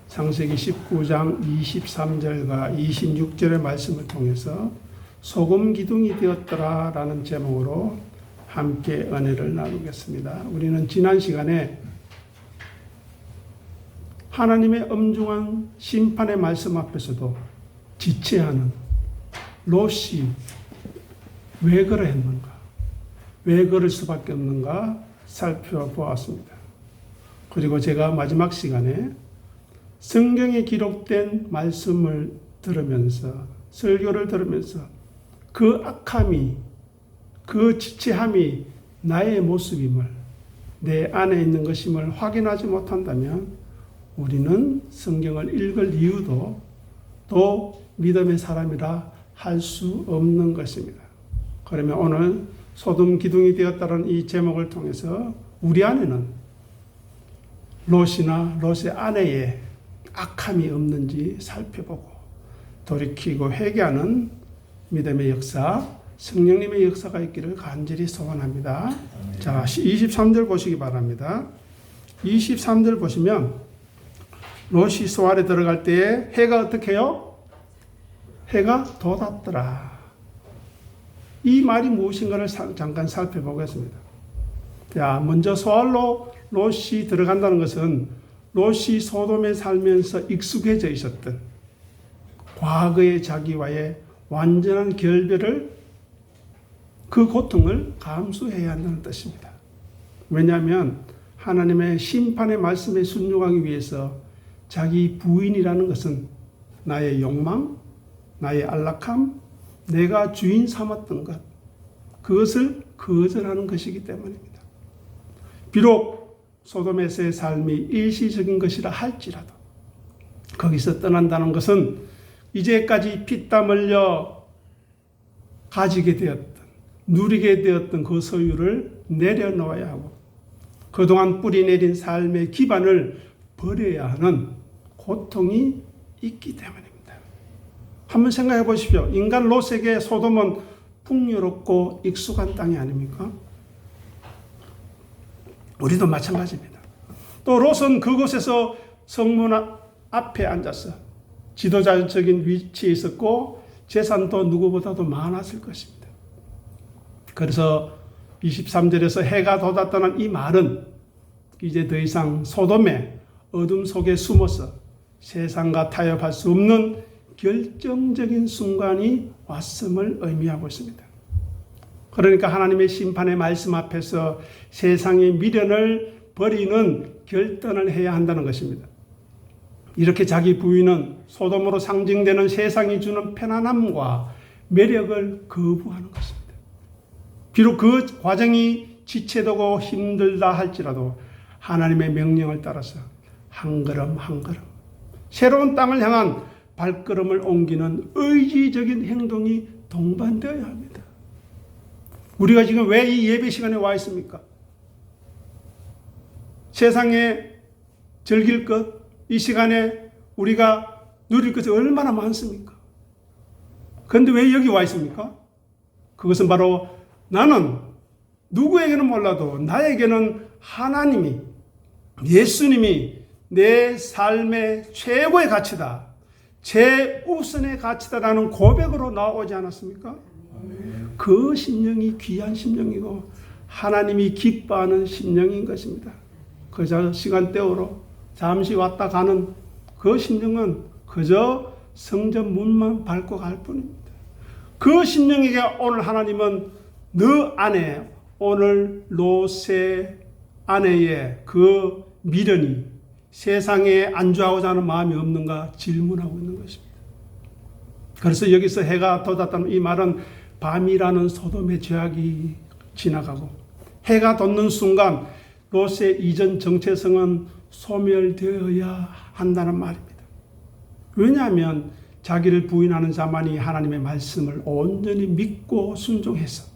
창세기 19장 23절과 26절의 말씀을 통해서 소금 기둥이 되었더라 라는 제목으로 함께 은혜를 나누겠습니다. 우리는 지난 시간에 하나님의 엄중한 심판의 말씀 앞에서도 지체하는 롯이 왜 그러했는가, 왜 그럴 수밖에 없는가 살펴보았습니다. 그리고 제가 마지막 시간에 성경에 기록된 말씀을 들으면서, 설교를 들으면서 그 악함이, 그 지체함이 나의 모습임을, 내 안에 있는 것임을 확인하지 못한다면 우리는 성경을 읽을 이유도 또 믿음의 사람이라 할 수 없는 것입니다. 그러면 오늘 소돔 기둥이 되었다는 이 제목을 통해서 우리 안에는 롯이나 롯의 아내의 악함이 없는지 살펴보고 돌이키고 회개하는 믿음의 역사, 성령님의 역사가 있기를 간절히 소원합니다. 자, 23절 보시기 바랍니다. 23절 보시면 롯이 소알에 들어갈 때에 해가 어떻게 해요? 해가 돋았더라. 이 말이 무엇인가를 잠깐 살펴보겠습니다. 자, 먼저 소알로 롯이 들어간다는 것은 롯이 소돔에 살면서 익숙해져 있었던 과거의 자기와의 완전한 결별을, 그 고통을 감수해야 한다는 뜻입니다. 왜냐하면 하나님의 심판의 말씀에 순종하기 위해서 자기 부인이라는 것은 나의 욕망, 나의 안락함, 내가 주인 삼았던 것, 그것을 거절하는 것이기 때문입니다. 비록 소돔에서의 삶이 일시적인 것이라 할지라도 거기서 떠난다는 것은 이제까지 피땀 흘려 가지게 되었던, 누리게 되었던 그 소유를 내려놓아야 하고 그동안 뿌리내린 삶의 기반을 버려야 하는 고통이 있기 때문입니다. 한번 생각해 보십시오. 인간 롯에게 소돔은 풍요롭고 익숙한 땅이 아닙니까? 우리도 마찬가지입니다. 또 롯은 그곳에서 성문 앞에 앉아서 지도자적인 위치에 있었고 재산도 누구보다도 많았을 것입니다. 그래서 23절에서 해가 돋았다는 이 말은 이제 더 이상 소돔의 어둠 속에 숨어서 세상과 타협할 수 없는 결정적인 순간이 왔음을 의미하고 있습니다. 그러니까 하나님의 심판의 말씀 앞에서 세상의 미련을 버리는 결단을 해야 한다는 것입니다. 이렇게 자기 부인은 소돔으로 상징되는 세상이 주는 편안함과 매력을 거부하는 것입니다. 비록 그 과정이 지체되고 힘들다 할지라도 하나님의 명령을 따라서 한 걸음 한 걸음 새로운 땅을 향한 발걸음을 옮기는 의지적인 행동이 동반되어야 합니다. 우리가 지금 왜 이 예배 시간에 와 있습니까? 세상에 즐길 것, 이 시간에 우리가 누릴 것이 얼마나 많습니까? 그런데 왜 여기 와 있습니까? 그것은 바로 나는 누구에게는 몰라도 나에게는 하나님이, 예수님이 내 삶의 최고의 가치다, 최우선의 가치다라는 고백으로 나오지 않았습니까? 그 심령이 귀한 심령이고 하나님이 기뻐하는 심령인 것입니다. 그저 시간대로 잠시 왔다 가는 그 심령은 그저 성전 문만 밟고 갈 뿐입니다. 그 심령에게 오늘 하나님은 너 안에, 오늘 롯의 아내의 그 미련이 세상에 안주하고자 하는 마음이 없는가 질문하고 있는 것입니다. 그래서 여기서 해가 돋았다는 이 말은 밤이라는 소돔의 죄악이 지나가고 해가 돋는 순간 롯의 이전 정체성은 소멸되어야 한다는 말입니다. 왜냐하면 자기를 부인하는 자만이 하나님의 말씀을 온전히 믿고 순종해서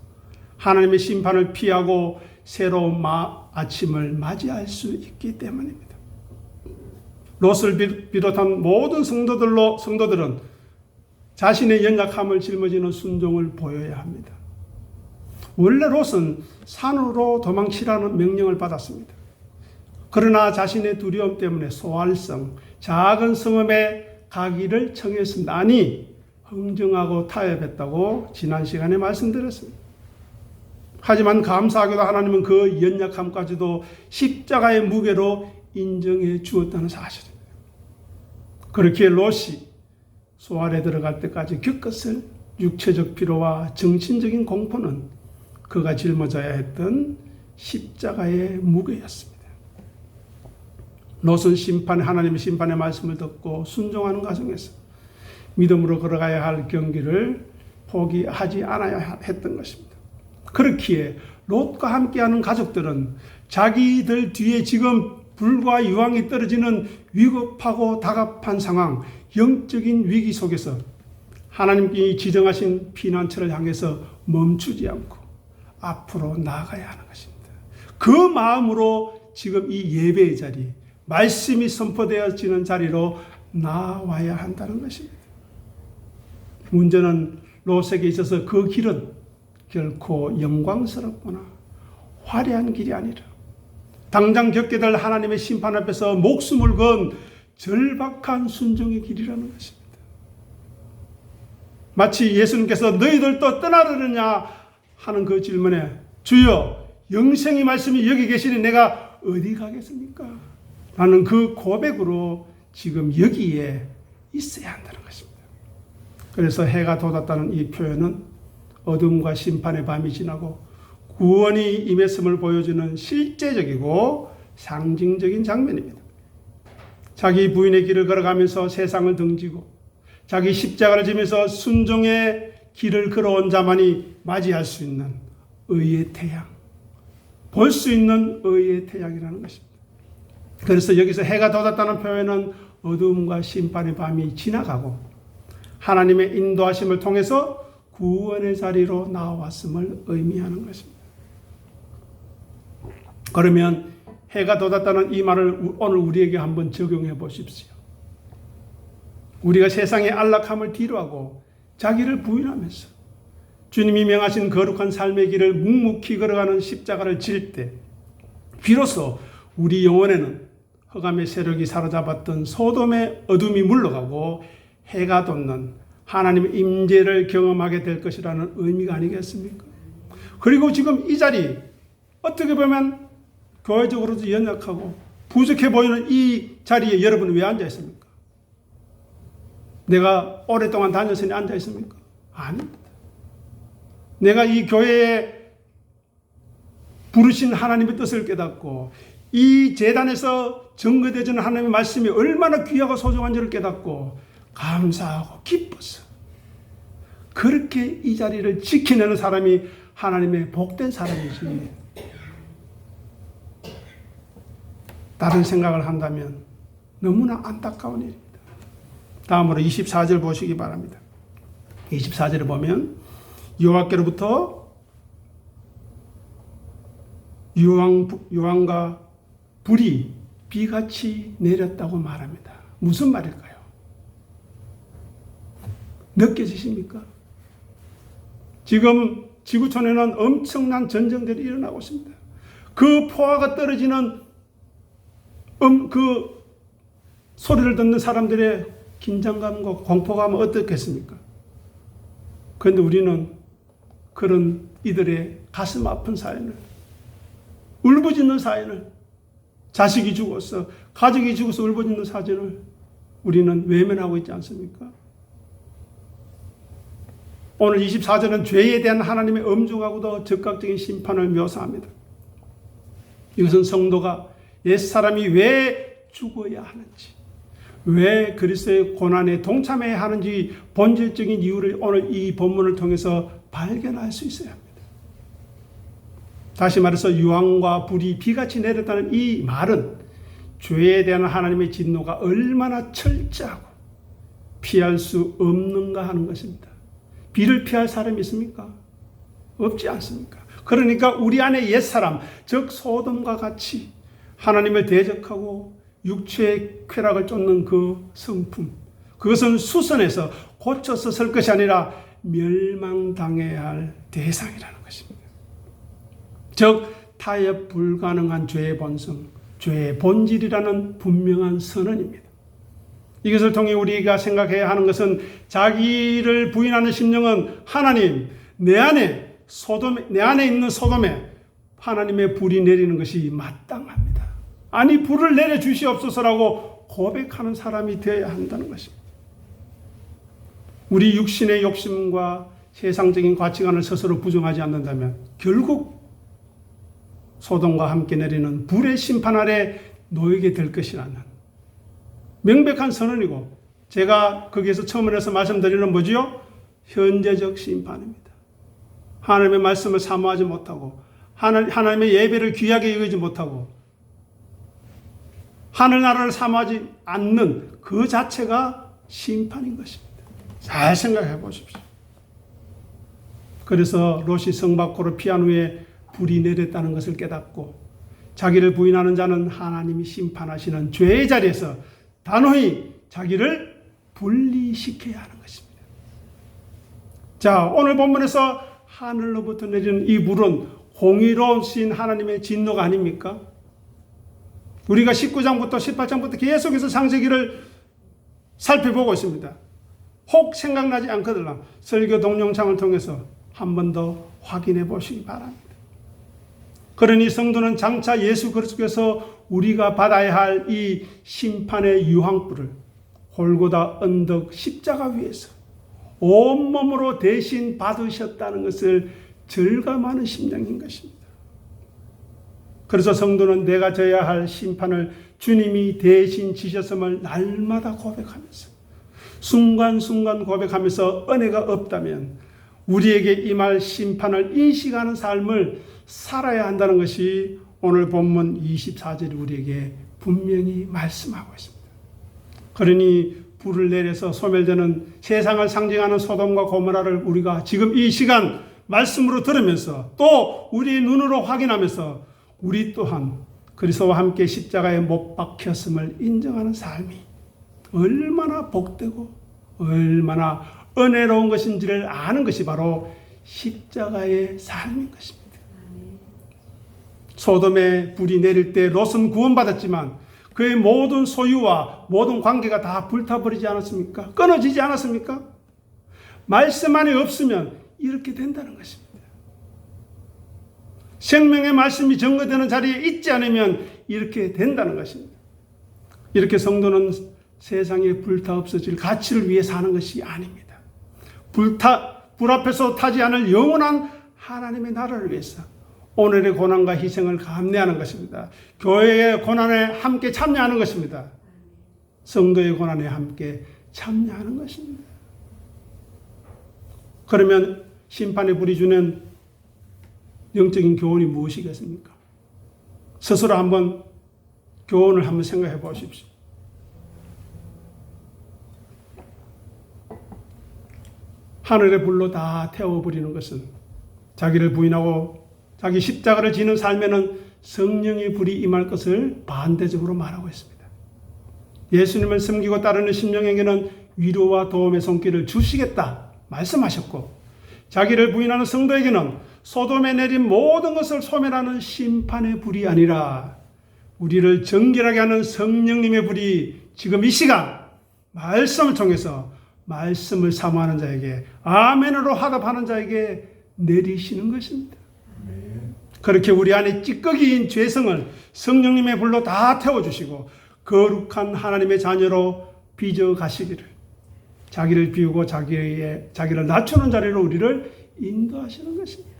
하나님의 심판을 피하고 새로운 아침을 맞이할 수 있기 때문입니다. 롯을 비롯한 모든 성도들은 자신의 연약함을 짊어지는 순종을 보여야 합니다. 원래 롯은 산으로 도망치라는 명령을 받았습니다. 그러나 자신의 두려움 때문에 소알성, 작은 성읍에 가기를 청했습니다. 아니, 흥정하고 타협했다고 지난 시간에 말씀드렸습니다. 하지만 감사하게도 하나님은 그 연약함까지도 십자가의 무게로 인정해 주었다는 사실입니다. 그렇게 롯이 소알에 들어갈 때까지 겪었을 육체적 피로와 정신적인 공포는 그가 짊어져야 했던 십자가의 무게였습니다. 롯은 하나님의 심판의 말씀을 듣고 순종하는 과정에서 믿음으로 걸어가야 할 경기를 포기하지 않아야 했던 것입니다. 그렇기에 롯과 함께하는 가족들은 자기들 뒤에 지금 불과 유황이 떨어지는 위급하고 다급한 상황, 영적인 위기 속에서 하나님께 지정하신 피난처를 향해서 멈추지 않고 앞으로 나아가야 하는 것입니다. 그 마음으로 지금 이 예배의 자리, 말씀이 선포되어지는 자리로 나와야 한다는 것입니다. 문제는 롯에게 있어서 그 길은 결코 영광스럽거나 화려한 길이 아니라 당장 겪게 될 하나님의 심판 앞에서 목숨을 건 절박한 순종의 길이라는 것입니다. 마치 예수님께서 너희들도 떠나려느냐 하는 그 질문에 주여 영생의 말씀이 여기 계시니 내가 어디 가겠습니까? 라는 그 고백으로 지금 여기에 있어야 한다는 것입니다. 그래서 해가 돋았다는 이 표현은 어둠과 심판의 밤이 지나고 구원이 임했음을 보여주는 실제적이고 상징적인 장면입니다. 자기 부인의 길을 걸어가면서 세상을 등지고 자기 십자가를 지면서 순종의 길을 걸어온 자만이 맞이할 수 있는 의의 태양, 볼 수 있는 의의 태양이라는 것입니다. 그래서 여기서 해가 돋았다는 표현은 어둠과 심판의 밤이 지나가고 하나님의 인도하심을 통해서 구원의 자리로 나왔음을 의미하는 것입니다. 그러면 해가 돋았다는 이 말을 오늘 우리에게 한번 적용해 보십시오. 우리가 세상의 안락함을 뒤로하고 자기를 부인하면서 주님이 명하신 거룩한 삶의 길을 묵묵히 걸어가는 십자가를 질 때 비로소 우리 영혼에는 흑암의 세력이 사로잡았던 소돔의 어둠이 물러가고 해가 돋는 하나님의 임재를 경험하게 될 것이라는 의미가 아니겠습니까? 그리고 지금 이 자리 어떻게 보면 교회적으로도 연약하고 부족해 보이는 이 자리에 여러분은 왜 앉아 있습니까? 내가 오랫동안 다녔으니 앉아 있습니까? 아닙니다. 내가 이 교회에 부르신 하나님의 뜻을 깨닫고 이 제단에서 증거되어지는 하나님의 말씀이 얼마나 귀하고 소중한지를 깨닫고 감사하고 기뻐서 그렇게 이 자리를 지켜내는 사람이 하나님의 복된 사람이지, 다른 생각을 한다면 너무나 안타까운 일입니다. 다음으로 24절 보시기 바랍니다. 24절에 보면 여호와께로부터 유황과 불이 비같이 내렸다고 말합니다. 무슨 말일까요? 느껴지십니까? 지금 지구촌에는 엄청난 전쟁들이 일어나고 있습니다. 그 포화가 떨어지는 그 소리를 듣는 사람들의 긴장감과 공포감은 어떻겠습니까? 그런데 우리는 그런 이들의 가슴 아픈 사연을, 울부짖는 사연을, 자식이 죽어서 가족이 죽어서 울부짖는 사연을 우리는 외면하고 있지 않습니까? 오늘 24절은 죄에 대한 하나님의 엄중하고도 적극적인 심판을 묘사합니다. 이것은 성도가 옛사람이 왜 죽어야 하는지, 왜 그리스도의 고난에 동참해야 하는지 본질적인 이유를 오늘 이 본문을 통해서 발견할 수 있어야 합니다. 다시 말해서 유황과 불이 비같이 내렸다는 이 말은 죄에 대한 하나님의 진노가 얼마나 철저하고 피할 수 없는가 하는 것입니다. 비를 피할 사람이 있습니까? 없지 않습니까? 그러니까 우리 안에 옛사람, 즉 소돔과 같이 하나님을 대적하고 육체의 쾌락을 쫓는 그 성품, 그것은 수선해서 고쳐서 설 것이 아니라 멸망당해야 할 대상이라는 것입니다. 즉 타협 불가능한 죄의 본성, 죄의 본질이라는 분명한 선언입니다. 이것을 통해 우리가 생각해야 하는 것은 자기를 부인하는 심령은 하나님, 내 안에 있는 소돔에 하나님의 불이 내리는 것이 마땅합니다. 아니 불을 내려 주시옵소서라고 고백하는 사람이 되어야 한다는 것입니다. 우리 육신의 욕심과 세상적인 가치관을 스스로 부정하지 않는다면 결국 소돔과 함께 내리는 불의 심판 아래 놓이게 될 것이라는 명백한 선언이고, 제가 거기에서 처음에서 말씀드리는 뭐지요? 현재적 심판입니다. 하나님의 말씀을 사모하지 못하고 하나님의 예배를 귀하게 여기지 못하고 하늘나라를 사모하지 않는 그 자체가 심판인 것입니다. 잘 생각해 보십시오. 그래서 롯이 성 밖으로 피한 후에 불이 내렸다는 것을 깨닫고 자기를 부인하는 자는 하나님이 심판하시는 죄의 자리에서 단호히 자기를 분리시켜야 하는 것입니다. 자, 오늘 본문에서 하늘로부터 내리는 이 불은 공의로우신 하나님의 진노가 아닙니까? 우리가 19장부터 18장부터 계속해서 창세기를 살펴보고 있습니다. 혹 생각나지 않거든요. 설교 동영상을 통해서 한 번 더 확인해 보시기 바랍니다. 그러니 성도는 장차 예수 그리스도께서 우리가 받아야 할 이 심판의 유황불을 골고다 언덕 십자가 위에서 온몸으로 대신 받으셨다는 것을 절감하는 심령인 것입니다. 그래서 성도는 내가 져야 할 심판을 주님이 대신 지셨음을 날마다 고백하면서 순간순간 고백하면서 은혜가 없다면 우리에게 임할 심판을 인식하는 삶을 살아야 한다는 것이 오늘 본문 24절이 우리에게 분명히 말씀하고 있습니다. 그러니 불을 내려서 소멸되는 세상을 상징하는 소돔과 고모라를 우리가 지금 이 시간 말씀으로 들으면서 또 우리의 눈으로 확인하면서 우리 또한 그리스도와 함께 십자가에 못 박혔음을 인정하는 삶이 얼마나 복되고 얼마나 은혜로운 것인지를 아는 것이 바로 십자가의 삶인 것입니다. 소돔에 불이 내릴 때 롯은 구원받았지만 그의 모든 소유와 모든 관계가 다 불타버리지 않았습니까? 끊어지지 않았습니까? 말씀 안에 없으면 이렇게 된다는 것입니다. 생명의 말씀이 증거되는 자리에 있지 않으면 이렇게 된다는 것입니다. 이렇게 성도는 세상에 불타 없어질 가치를 위해 사는 것이 아닙니다. 불 앞에서 타지 않을 영원한 하나님의 나라를 위해서 오늘의 고난과 희생을 감내하는 것입니다. 교회의 고난에 함께 참여하는 것입니다. 성도의 고난에 함께 참여하는 것입니다. 그러면 심판의 불이 주는 영적인 교훈이 무엇이겠습니까? 스스로 한번 교훈을 한번 생각해 보십시오. 하늘의 불로 다 태워버리는 것은 자기를 부인하고 자기 십자가를 지는 삶에는 성령의 불이 임할 것을 반대적으로 말하고 있습니다. 예수님을 섬기고 따르는 심령에게는 위로와 도움의 손길을 주시겠다 말씀하셨고, 자기를 부인하는 성도에게는 소돔에 내린 모든 것을 소멸하는 심판의 불이 아니라 우리를 정결하게 하는 성령님의 불이 지금 이 시간 말씀을 통해서 말씀을 사모하는 자에게, 아멘으로 화답하는 자에게 내리시는 것입니다. 그렇게 우리 안에 찌꺼기인 죄성을 성령님의 불로 다 태워주시고 거룩한 하나님의 자녀로 빚어 가시기를, 자기를 비우고 자기를 낮추는 자리로 우리를 인도하시는 것입니다.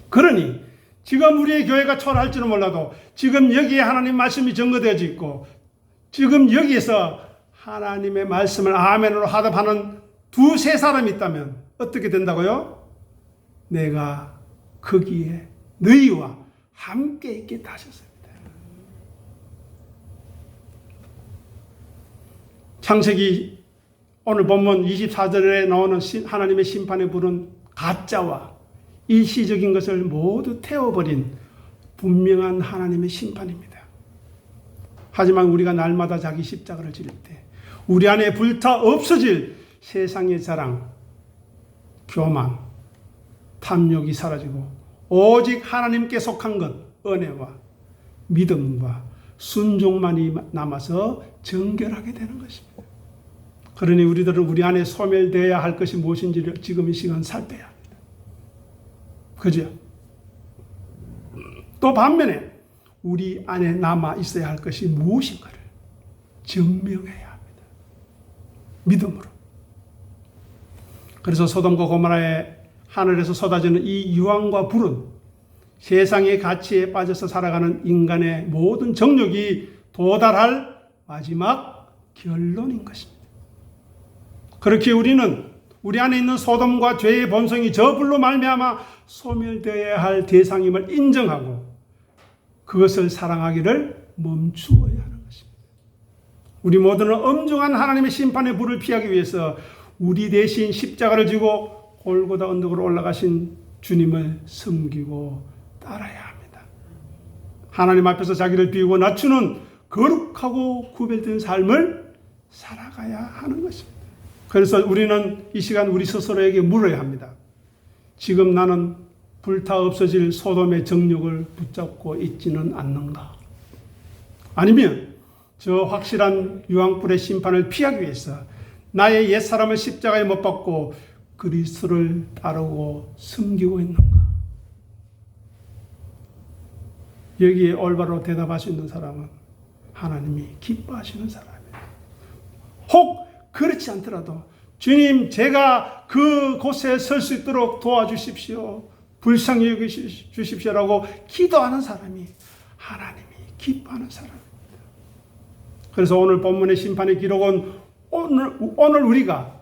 그러니 지금 우리의 교회가 초라할지는 몰라도 지금 여기에 하나님 말씀이 증거되어져 있고 지금 여기에서 하나님의 말씀을 아멘으로 화답하는 두세 사람이 있다면 어떻게 된다고요? 내가 거기에 너희와 함께 있겠다 하셨습니다. 창세기 오늘 본문 24절에 나오는 하나님의 심판의 불은 가짜와 일시적인 것을 모두 태워버린 분명한 하나님의 심판입니다. 하지만 우리가 날마다 자기 십자가를 지를 때 우리 안에 불타 없어질 세상의 자랑, 교만, 탐욕이 사라지고 오직 하나님께 속한 것, 은혜와 믿음과 순종만이 남아서 정결하게 되는 것입니다. 그러니 우리들은 우리 안에 소멸되어야 할 것이 무엇인지를 지금 이 시간 살펴야 합니다. 그죠? 또 반면에 우리 안에 남아 있어야 할 것이 무엇인가를 증명해야 합니다. 믿음으로. 그래서 소돔과 고모라의 하늘에서 쏟아지는 이 유황과 불은 세상의 가치에 빠져서 살아가는 인간의 모든 정욕이 도달할 마지막 결론인 것입니다. 그렇게 우리는 우리 안에 있는 소돔과 죄의 본성이 저 불로 말미암아 소멸되어야 할 대상임을 인정하고 그것을 사랑하기를 멈추어야 하는 것입니다. 우리 모두는 엄중한 하나님의 심판의 불을 피하기 위해서 우리 대신 십자가를 지고 골고다 언덕으로 올라가신 주님을 섬기고 따라야 합니다. 하나님 앞에서 자기를 비우고 낮추는 거룩하고 구별된 삶을 살아가야 하는 것입니다. 그래서 우리는 이 시간 우리 스스로에게 물어야 합니다. 지금 나는 불타 없어질 소돔의 정욕을 붙잡고 있지는 않는가? 아니면 저 확실한 유황불의 심판을 피하기 위해서 나의 옛사람을 십자가에 못 박고 그리스도를 따르고 섬기고 있는가? 여기에 올바로 대답할 수 있는 사람은 하나님이 기뻐하시는 사람이에요. 혹 그렇지 않더라도 주님, 제가 그곳에 설 수 있도록 도와주십시오. 불쌍히 여기주십시오라고 기도하는 사람이 하나님이 기뻐하는 사람입니다. 그래서 오늘 본문의 심판의 기록은 오늘 우리가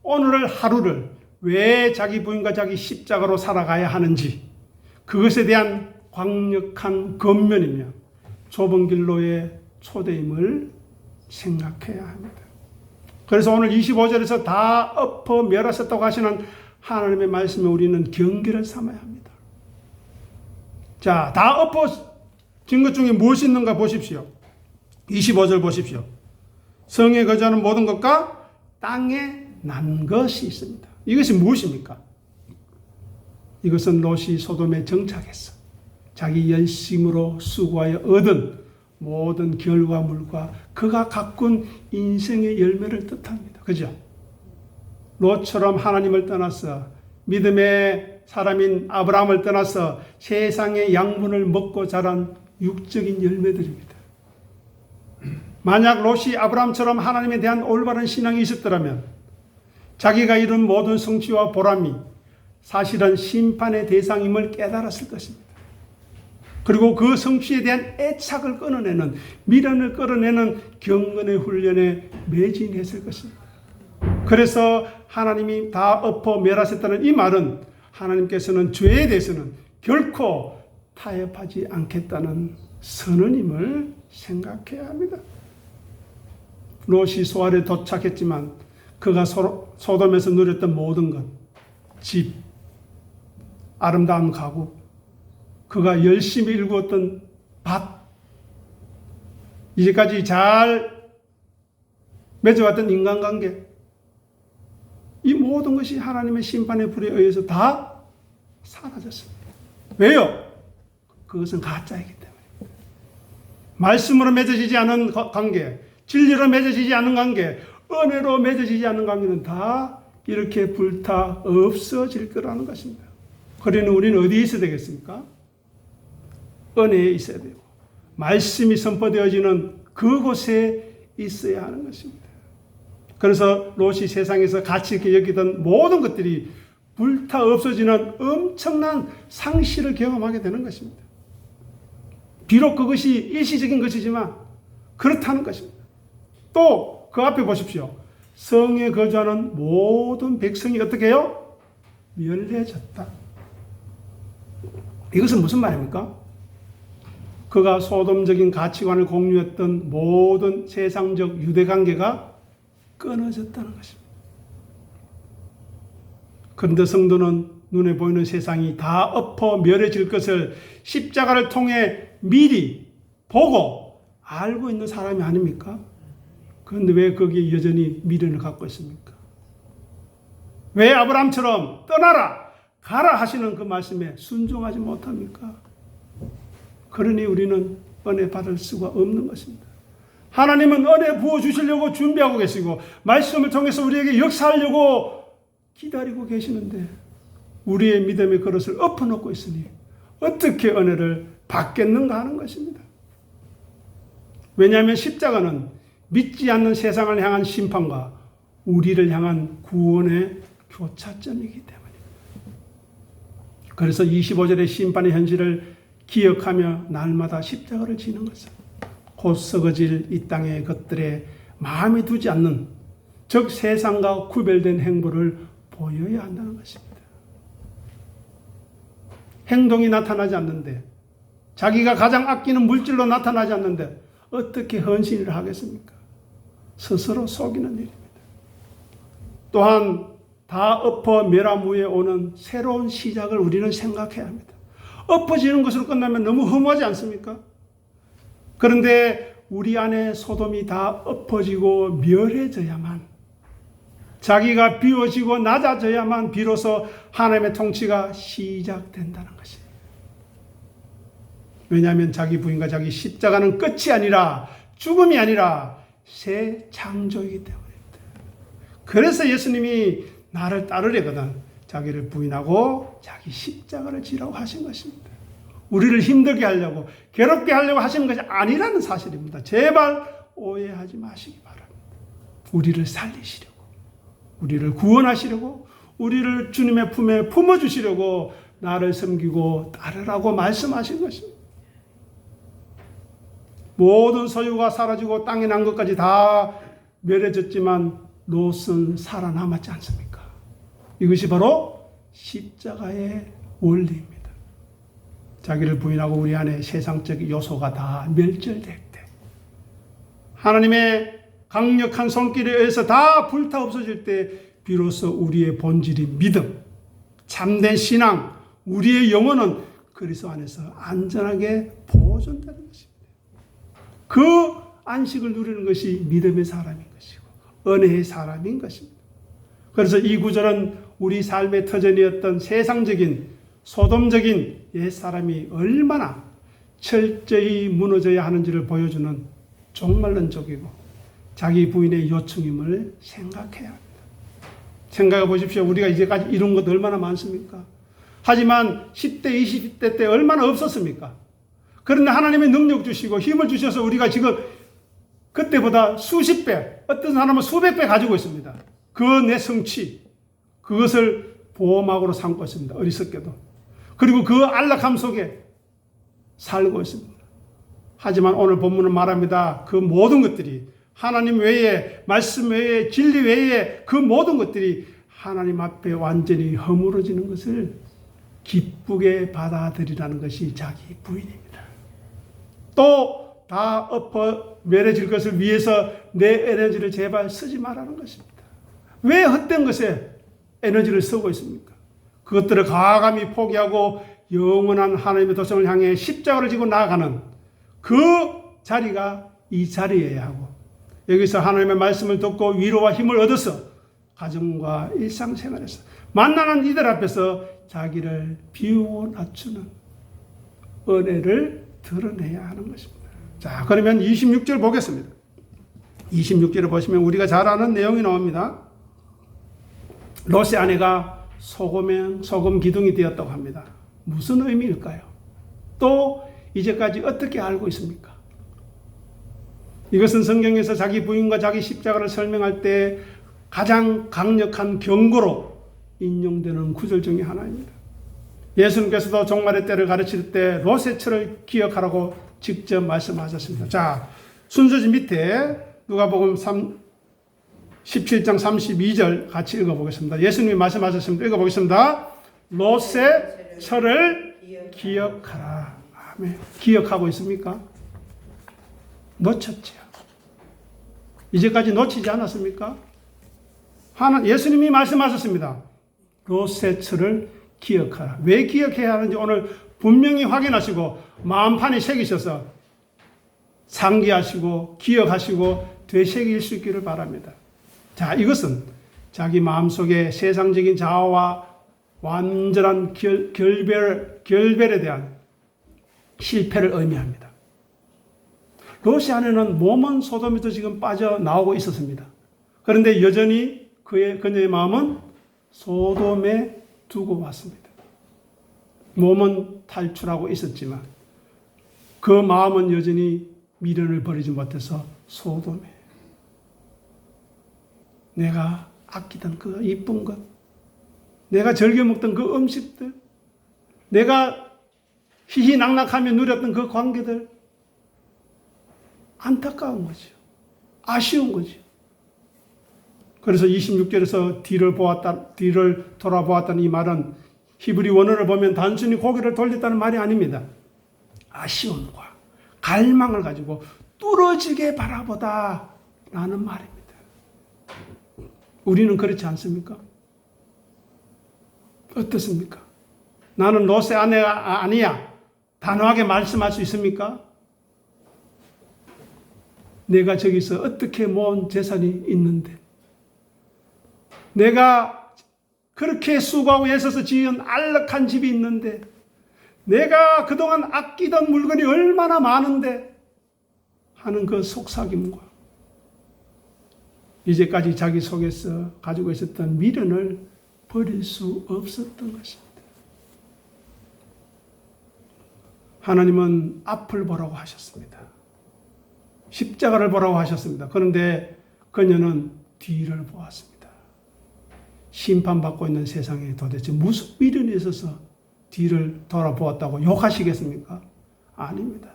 오늘 하루를 왜 자기 부인과 자기 십자가로 살아가야 하는지 그것에 대한 강력한 권면이며 좁은 길로의 초대임을 생각해야 합니다. 그래서 오늘 25절에서 다 엎어 멸하셨다고 하시는 하나님의 말씀에 우리는 경계를 삼아야 합니다. 자, 다 엎어진 것 중에 무엇이 있는가 보십시오. 25절 보십시오. 성에 거주하는 모든 것과 땅에 난 것이 있습니다. 이것이 무엇입니까? 이것은 롯이 소돔에 정착해서 자기 열심으로 수고하여 얻은 모든 결과물과 그가 가꾼 인생의 열매를 뜻합니다. 그죠? 롯처럼 하나님을 떠나서 믿음의 사람인 아브라함을 떠나서 세상의 양분을 먹고 자란 육적인 열매들입니다. 만약 롯이 아브라함처럼 하나님에 대한 올바른 신앙이 있었더라면 자기가 이룬 모든 성취와 보람이 사실은 심판의 대상임을 깨달았을 것입니다. 그리고 그 성취에 대한 애착을 끊어내는, 미련을 끌어내는 경건의 훈련에 매진했을 것입니다. 그래서 하나님이 다 엎어 멸하셨다는 이 말은 하나님께서는 죄에 대해서는 결코 타협하지 않겠다는 선언임을 생각해야 합니다. 롯이 소알에 도착했지만 그가 소돔에서 누렸던 모든 것, 집, 아름다운 가구, 그가 열심히 일구었던 밭, 이제까지 잘 맺어왔던 인간관계, 이 모든 것이 하나님의 심판의 불에 의해서 다 사라졌습니다. 왜요? 그것은 가짜이기 때문에. 말씀으로 맺어지지 않은 관계, 진리로 맺어지지 않은 관계, 은혜로 맺어지지 않은 관계는 다 이렇게 불타 없어질 거라는 것입니다. 그러니 우리는 어디에 있어야 되겠습니까? 은혜에 있어야 되고 말씀이 선포되어지는 그곳에 있어야 하는 것입니다. 그래서 롯이 세상에서 가치 있게 여기던 모든 것들이 불타 없어지는 엄청난 상실을 경험하게 되는 것입니다. 비록 그것이 일시적인 것이지만 그렇다는 것입니다. 또 그 앞에 보십시오. 성에 거주하는 모든 백성이 어떻게 해요? 멸해졌다. 이것은 무슨 말입니까? 그가 소돔적인 가치관을 공유했던 모든 세상적 유대관계가 끊어졌다는 것입니다. 그런데 성도는 눈에 보이는 세상이 다 엎어 멸해질 것을 십자가를 통해 미리 보고 알고 있는 사람이 아닙니까? 그런데 왜 거기에 여전히 미련을 갖고 있습니까? 왜 아브라함처럼 떠나라, 가라 하시는 그 말씀에 순종하지 못합니까? 그러니 우리는 은혜 받을 수가 없는 것입니다. 하나님은 은혜 부어주시려고 준비하고 계시고 말씀을 통해서 우리에게 역사하려고 기다리고 계시는데 우리의 믿음의 그릇을 엎어놓고 있으니 어떻게 은혜를 받겠는가 하는 것입니다. 왜냐하면 십자가는 믿지 않는 세상을 향한 심판과 우리를 향한 구원의 교차점이기 때문입니다. 그래서 25절의 심판의 현실을 기억하며 날마다 십자가를 지는 것은 곧 썩어질 이 땅의 것들에 마음에 두지 않는, 즉 세상과 구별된 행보를 보여야 한다는 것입니다. 행동이 나타나지 않는데, 자기가 가장 아끼는 물질로 나타나지 않는데 어떻게 헌신을 하겠습니까? 스스로 속이는 일입니다. 또한 다 엎어 멸함 후에 오는 새로운 시작을 우리는 생각해야 합니다. 엎어지는 것으로 끝나면 너무 허무하지 않습니까? 그런데 우리 안에 소돔이 다 엎어지고 멸해져야만, 자기가 비워지고 낮아져야만 비로소 하나님의 통치가 시작된다는 것입니다. 왜냐하면 자기 부인과 자기 십자가는 끝이 아니라, 죽음이 아니라 새 창조이기 때문입니다. 그래서 예수님이 나를 따르려거든 자기를 부인하고 자기 십자가를 지라고 하신 것입니다. 우리를 힘들게 하려고, 괴롭게 하려고 하시는 것이 아니라는 사실입니다. 제발 오해하지 마시기 바랍니다. 우리를 살리시려고, 우리를 구원하시려고, 우리를 주님의 품에 품어주시려고 나를 섬기고 따르라고 말씀하신 것입니다. 모든 소유가 사라지고 땅에 난 것까지 다 멸해졌지만 롯은 살아남았지 않습니까? 이것이 바로 십자가의 원리입니다. 자기를 부인하고 우리 안에 세상적 요소가 다 멸절될 때, 하나님의 강력한 손길에 의해서 다 불타 없어질 때 비로소 우리의 본질인 믿음, 참된 신앙, 우리의 영혼은 그리스도 안에서 안전하게 보존되는 것입니다. 그 안식을 누리는 것이 믿음의 사람인 것이고 은혜의 사람인 것입니다. 그래서 이 구절은 우리 삶의 터전이었던 세상적인 소돔적인 옛사람이 얼마나 철저히 무너져야 하는지를 보여주는 종말론적이고 자기 부인의 요청임을 생각해야 합니다. 생각해 보십시오. 우리가 이제까지 이룬 것 얼마나 많습니까? 하지만 10대, 20대 때 얼마나 없었습니까? 그런데 하나님의 능력 주시고 힘을 주셔서 우리가 지금 그때보다 수십 배, 어떤 사람은 수백 배 가지고 있습니다. 그 내 성취, 그것을 보호막으로 삼고 있습니다. 어리석게도. 그리고 그 안락함 속에 살고 있습니다. 하지만 오늘 본문은 말합니다. 그 모든 것들이 하나님 외에, 말씀 외에, 진리 외에 그 모든 것들이 하나님 앞에 완전히 허물어지는 것을 기쁘게 받아들이라는 것이 자기 부인입니다. 또 다 엎어 멸해질 것을 위해서 내 에너지를 제발 쓰지 말라는 것입니다. 왜 헛된 것에 에너지를 쓰고 있습니까? 그것들을 과감히 포기하고 영원한 하나님의 도성을 향해 십자가를 지고 나아가는 그 자리가 이 자리여야 하고, 여기서 하나님의 말씀을 듣고 위로와 힘을 얻어서 가정과 일상생활에서 만나는 이들 앞에서 자기를 비우고 낮추는 은혜를 드러내야 하는 것입니다. 자, 그러면 26절 보겠습니다. 26절을 보시면 우리가 잘 아는 내용이 나옵니다. 롯의 아내가 소금 기둥이 되었다고 합니다. 무슨 의미일까요? 또 이제까지 어떻게 알고 있습니까? 이것은 성경에서 자기 부인과 자기 십자가를 설명할 때 가장 강력한 경고로 인용되는 구절 중에 하나입니다. 예수님께서도 종말의 때를 가르칠 때 롯의 철을 기억하라고 직접 말씀하셨습니다. 자, 순서지 밑에 누가복음 17장 32절 같이 읽어보겠습니다. 예수님이 말씀하셨습니다. 읽어보겠습니다. 롯의 철을 기억하라. 아멘. 기억하고 있습니까? 놓쳤죠. 이제까지 놓치지 않았습니까? 예수님이 말씀하셨습니다. 롯의 철을 기억하라. 왜 기억해야 하는지 오늘 분명히 확인하시고 마음판에 새기셔서 상기하시고 기억하시고 되새길 수 있기를 바랍니다. 자, 이것은 자기 마음속에 세상적인 자아와 완전한 결별에 대한 실패를 의미합니다. 롯의 아내는 몸은 소돔에도 지금 빠져나오고 있었습니다. 그런데 여전히 그녀의 마음은 소돔에 두고 왔습니다. 몸은 탈출하고 있었지만 그 마음은 여전히 미련을 버리지 못해서 소돔에, 내가 아끼던 그 이쁜 것, 내가 즐겨 먹던 그 음식들, 내가 희희낙낙하며 누렸던 그 관계들, 안타까운 거죠. 아쉬운 거죠. 그래서 26절에서 뒤를 돌아보았다는 이 말은 히브리 원어를 보면 단순히 고개를 돌렸다는 말이 아닙니다. 아쉬움과 갈망을 가지고 뚫어지게 바라보다 라는 말입니다. 우리는 그렇지 않습니까? 어떻습니까? 나는 롯의 아내가 아니야. 단호하게 말씀할 수 있습니까? 내가 저기서 어떻게 모은 재산이 있는데, 내가 그렇게 수고하고 애써서 지은 안락한 집이 있는데, 내가 그동안 아끼던 물건이 얼마나 많은데 하는 그 속삭임과 이제까지 자기 속에서 가지고 있었던 미련을 버릴 수 없었던 것입니다. 하나님은 앞을 보라고 하셨습니다. 십자가를 보라고 하셨습니다. 그런데 그녀는 뒤를 보았습니다. 심판받고 있는 세상에 도대체 무슨 미련이 있어서 뒤를 돌아보았다고 욕하시겠습니까? 아닙니다.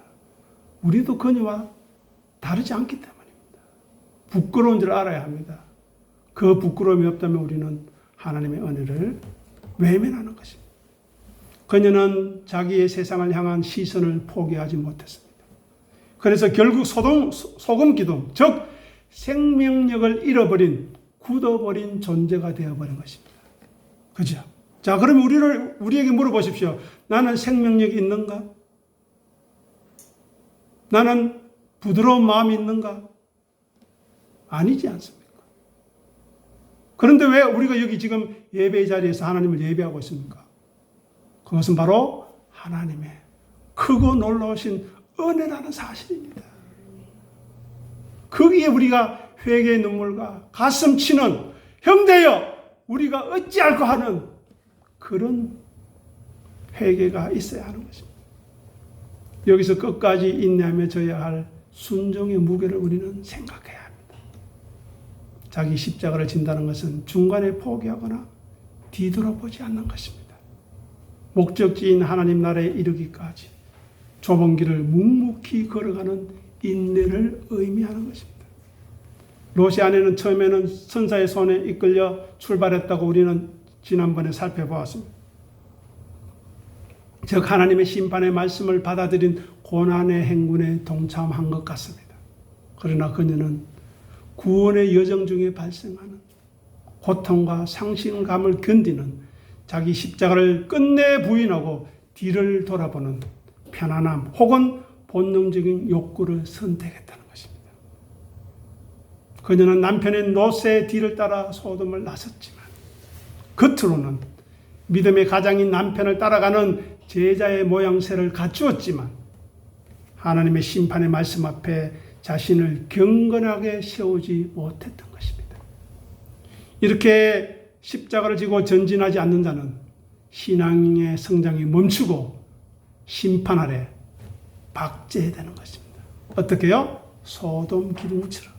우리도 그녀와 다르지 않기 때문입니다. 부끄러운 줄 알아야 합니다. 그 부끄러움이 없다면 우리는 하나님의 은혜를 외면하는 것입니다. 그녀는 자기의 세상을 향한 시선을 포기하지 못했습니다. 그래서 결국 소금 기둥, 즉 생명력을 잃어버린, 굳어버린 존재가 되어버린 것입니다. 그죠? 자, 그럼 우리에게 물어보십시오. 나는 생명력이 있는가? 나는 부드러운 마음이 있는가? 아니지 않습니까? 그런데 왜 우리가 여기 지금 예배의 자리에서 하나님을 예배하고 있습니까? 그것은 바로 하나님의 크고 놀라우신 은혜라는 사실입니다. 거기에 우리가 회개의 눈물과 가슴 치는 형제여 우리가 어찌할까 하는 그런 회개가 있어야 하는 것입니다. 여기서 끝까지 인내하며 져야 할 순종의 무게를 우리는 생각해야 합니다. 자기 십자가를 진다는 것은 중간에 포기하거나 뒤돌아보지 않는 것입니다. 목적지인 하나님 나라에 이르기까지 좁은 길을 묵묵히 걸어가는 인내를 의미하는 것입니다. 롯의 아내는 처음에는 선사의 손에 이끌려 출발했다고 우리는 지난번에 살펴보았습니다. 즉 하나님의 심판의 말씀을 받아들인 고난의 행군에 동참한 것 같습니다. 그러나 그녀는 구원의 여정 중에 발생하는 고통과 상실감을 견디는 자기 십자가를 끝내 부인하고 뒤를 돌아보는 편안함 혹은 본능적인 욕구를 선택했다는 것입니다. 그녀는 남편의 롯의 뒤를 따라 소돔을 나섰지만 겉으로는 믿음의 가장인 남편을 따라가는 제자의 모양새를 갖추었지만 하나님의 심판의 말씀 앞에 자신을 경건하게 세우지 못했던 것입니다. 이렇게 십자가를 지고 전진하지 않는 자는 신앙의 성장이 멈추고 심판 아래 박제되는 것입니다. 어떻게요? 소돔 기둥처럼.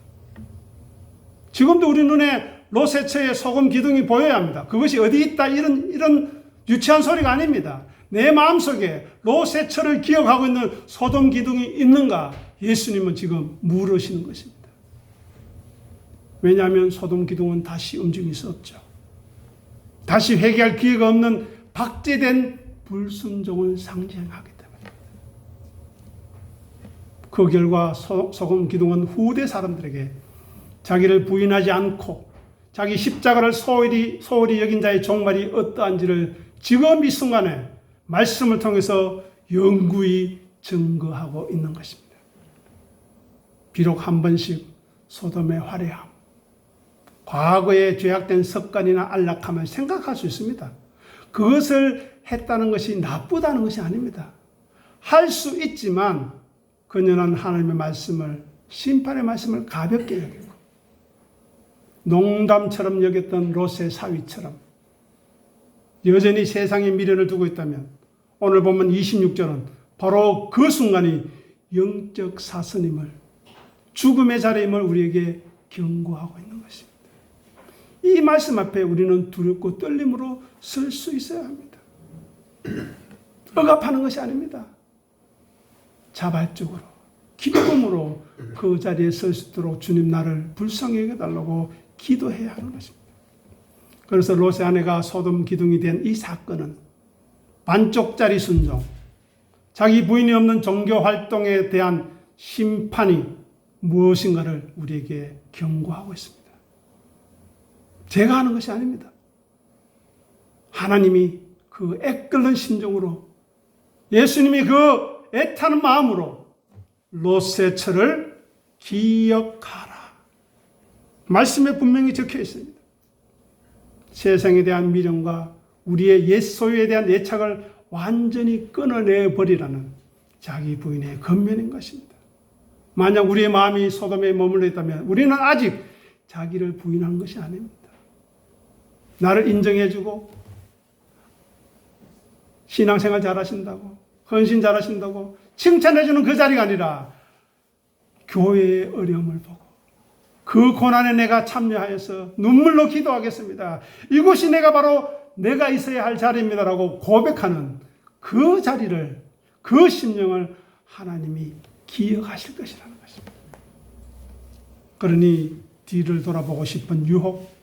지금도 우리 눈에 롯의 처에 소금 기둥이 보여야 합니다. 그것이 어디 있다 이런 유치한 소리가 아닙니다. 내 마음속에 롯의 처를 기억하고 있는 소돔 기둥이 있는가? 예수님은 지금 물으시는 것입니다. 왜냐하면 소돔 기둥은 다시 움직일 수 없죠. 다시 회개할 기회가 없는 박제된 불순종을 상징하기 때문입니다. 그 결과 소돔 기둥은 후대 사람들에게 자기를 부인하지 않고 자기 십자가를 소홀히 여긴 자의 종말이 어떠한지를 지금 이 순간에 말씀을 통해서 영구히 증거하고 있는 것입니다. 비록 한 번씩 소돔의 화려함, 과거에 죄악된 습관이나 안락함을 생각할 수 있습니다. 그것을 했다는 것이 나쁘다는 것이 아닙니다. 할 수 있지만 그녀는 하나님의 말씀을, 심판의 말씀을 가볍게 여기고 농담처럼 여겼던 롯의 사위처럼 여전히 세상에 미련을 두고 있다면 오늘 보면 26절은 바로 그 순간이 영적 사선임을, 죽음의 자리임을 우리에게 경고하고 있는 것입니다. 이 말씀 앞에 우리는 두렵고 떨림으로 설 수 있어야 합니다. 억압하는 것이 아닙니다. 자발적으로, 기쁨으로 그 자리에 설 수 있도록 주님 나를 불쌍히 여겨달라고 기도해야 하는 것입니다. 그래서 롯의 아내가 소돔 기둥이 된 이 사건은 반쪽짜리 순종, 자기 부인이 없는 종교 활동에 대한 심판이 무엇인가를 우리에게 경고하고 있습니다. 제가 하는 것이 아닙니다. 하나님이 그 애끓는 심정으로, 예수님이 그 애타는 마음으로 롯의 철을 기억하라. 말씀에 분명히 적혀 있습니다. 세상에 대한 미련과 우리의 옛 소유에 대한 애착을 완전히 끊어내 버리라는 자기 부인의 권면인 것입니다. 만약 우리의 마음이 소돔에 머물러 있다면 우리는 아직 자기를 부인한 것이 아닙니다. 나를 인정해주고 신앙생활 잘하신다고, 헌신 잘하신다고 칭찬해주는 그 자리가 아니라 교회의 어려움을 보고 그 고난에 내가 참여하여서 눈물로 기도하겠습니다. 이곳이 바로 내가 있어야 할 자리입니다라고 고백하는 그 자리를, 그 심령을 하나님이 기억하실 것이라는 것입니다. 그러니 뒤를 돌아보고 싶은 유혹,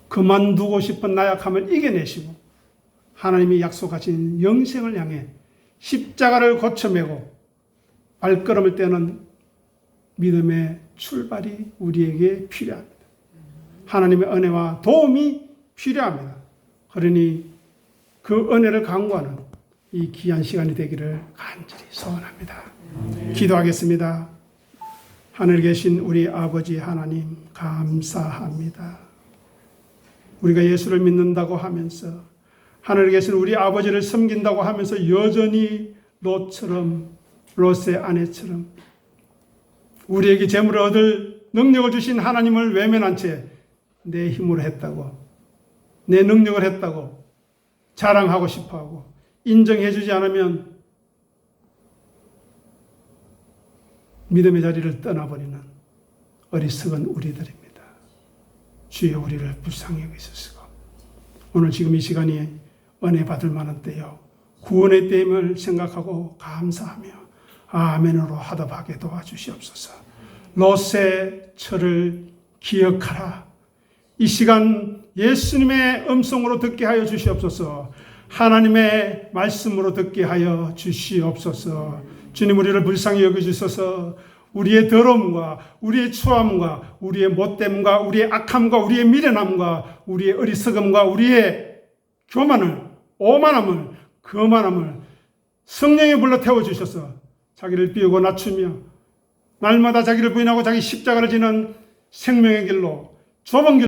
그만두고 싶은 나약함을 이겨내시고 하나님이 약속하신 영생을 향해 십자가를 고쳐매고 발걸음을 떼는 믿음의 출발이 우리에게 필요합니다. 하나님의 은혜와 도움이 필요합니다. 그러니 그 은혜를 강구하는 이 귀한 시간이 되기를 간절히 소원합니다. 기도하겠습니다. 하늘에 계신 우리 아버지 하나님 감사합니다. 우리가 예수를 믿는다고 하면서, 하늘에 계신 우리 아버지를 섬긴다고 하면서 여전히 롯처럼, 롯의 아내처럼 우리에게 재물을 얻을 능력을 주신 하나님을 외면한 채 내 힘으로 했다고, 내 능력을 했다고 자랑하고 싶어하고 인정해 주지 않으면 믿음의 자리를 떠나버리는 어리석은 우리들입니다. 주여 우리를 불쌍히 여기소서. 오늘 지금 이 시간이 은혜 받을 만한 때요, 구원의 때임을 생각하고 감사하며 아멘으로 하답하게 도와주시옵소서. 롯의 철을 기억하라. 이 시간 예수님의 음성으로 듣게 하여 주시옵소서. 하나님의 말씀으로 듣게 하여 주시옵소서. 주님 우리를 불쌍히 여겨주셔서 우리의 더러움과 우리의 추함과 우리의 못됨과 우리의 악함과 우리의 미련함과 우리의 어리석음과 우리의 교만을, 오만함을, 거만함을 성령에 불러 태워주셔서 자기를 비우고 낮추며 날마다 자기를 부인하고 자기 십자가를 지는 생명의 길로, 좁은 길